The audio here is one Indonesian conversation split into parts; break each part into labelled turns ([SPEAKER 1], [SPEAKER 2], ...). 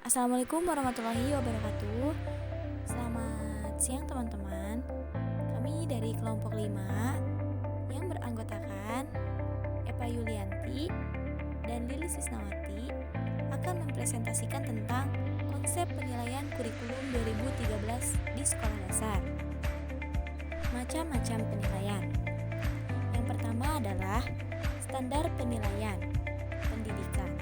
[SPEAKER 1] Assalamualaikum warahmatullahi wabarakatuh. Selamat siang teman-teman. Kami dari kelompok 5 yang beranggotakan Epa Yulianti dan Lilis Sisnawati akan mempresentasikan tentang konsep penilaian kurikulum 2013 di sekolah dasar. Macam-macam penilaian. Yang pertama adalah standar penilaian pendidikan,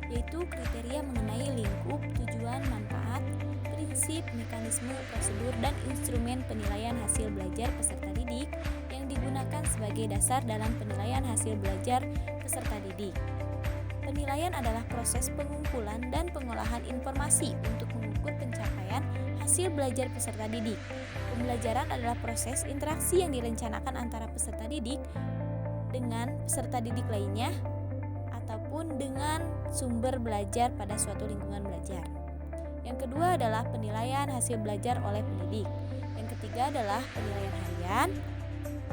[SPEAKER 1] yaitu kriteria mengenai lingkup, tujuan, manfaat, prinsip, mekanisme, prosedur, dan instrumen penilaian hasil belajar peserta didik yang digunakan sebagai dasar dalam penilaian hasil belajar peserta didik. Penilaian adalah proses pengumpulan dan pengolahan informasi untuk mengukur pencapaian hasil belajar peserta didik. Pembelajaran adalah proses interaksi yang direncanakan antara peserta didik dengan peserta didik lainnya ataupun dengan sumber belajar pada suatu lingkungan belajar. Yang kedua adalah penilaian hasil belajar oleh pendidik. Yang ketiga adalah penilaian harian.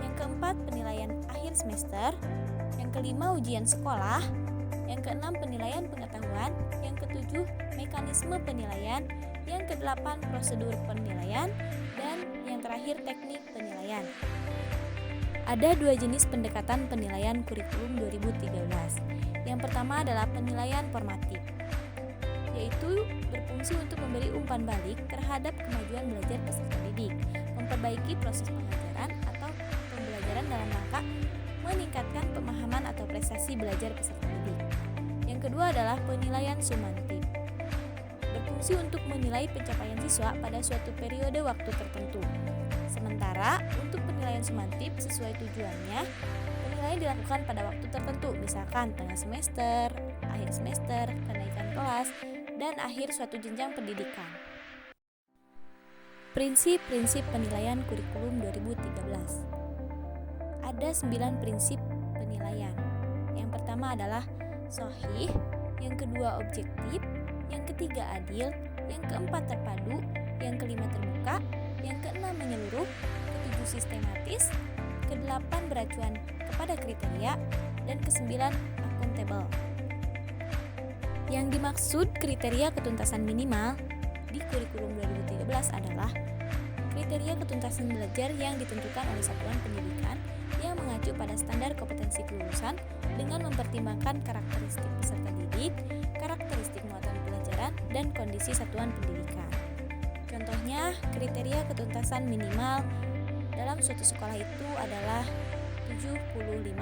[SPEAKER 1] Yang keempat, penilaian akhir semester. Yang kelima, ujian sekolah. Yang keenam, penilaian pengetahuan. Yang ketujuh, mekanisme penilaian. Yang kedelapan, prosedur penilaian. Dan yang terakhir, teknik penilaian. Ada dua jenis pendekatan penilaian kurikulum 2013. Yang pertama adalah penilaian formatif, yaitu berfungsi untuk memberi umpan balik terhadap kemajuan belajar peserta didik, memperbaiki proses pengajaran atau pembelajaran dalam rangka meningkatkan pemahaman atau prestasi belajar peserta didik. Yang kedua adalah penilaian sumantif, berfungsi untuk menilai pencapaian siswa pada suatu periode waktu tertentu. Sementara untuk penilaian sumantif sesuai tujuannya, penilaian dilakukan pada waktu tertentu, misalkan tengah semester, akhir semester, kenaikan kelas, dan akhir suatu jenjang pendidikan. Prinsip-prinsip penilaian kurikulum 2013. Ada 9 prinsip penilaian. Yang pertama adalah shahih, yang kedua objektif, yang ketiga adil, yang keempat terpadu, yang kelima terbuka, yang keenam menyeluruh, ketujuh sistematis, kedelapan beracuan kepada kriteria, dan kesembilan akuntabel. Yang dimaksud kriteria ketuntasan minimal di kurikulum 2013 adalah kriteria ketuntasan belajar yang ditentukan oleh satuan pendidikan yang mengacu pada standar kompetensi kelulusan dengan mempertimbangkan karakteristik peserta didik, karakteristik muatan pelajaran, dan kondisi satuan pendidikan. Contohnya, kriteria ketuntasan minimal dalam suatu sekolah itu adalah 75.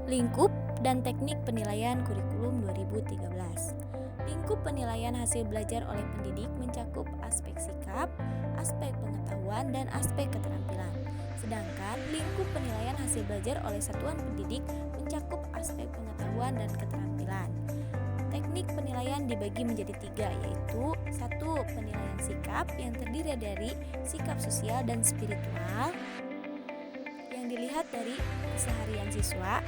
[SPEAKER 1] Lingkup dan teknik penilaian kurikulum 2013. Lingkup penilaian hasil belajar oleh pendidik mencakup aspek sikap, aspek pengetahuan, dan aspek keterampilan. Sedangkan lingkup penilaian hasil belajar oleh satuan pendidik mencakup aspek pengetahuan dan keterampilan. Teknik penilaian dibagi menjadi 3, yaitu 1. Penilaian sikap yang terdiri dari sikap sosial dan spiritual yang dilihat dari keseharian siswa.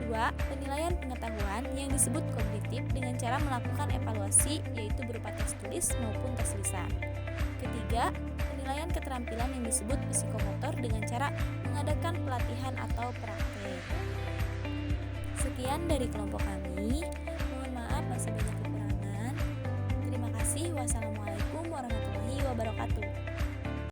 [SPEAKER 1] 2. Penilaian pengetahuan yang disebut kognitif dengan cara melakukan evaluasi, yaitu berupa tes tulis maupun tes lisan. Ketiga, penilaian keterampilan yang disebut psikomotor dengan cara mengadakan pelatihan atau praktek. Sekian dari kelompok kami. Mohon maaf masih banyak kekurangan. Terima kasih. Wassalamualaikum warahmatullahi wabarakatuh.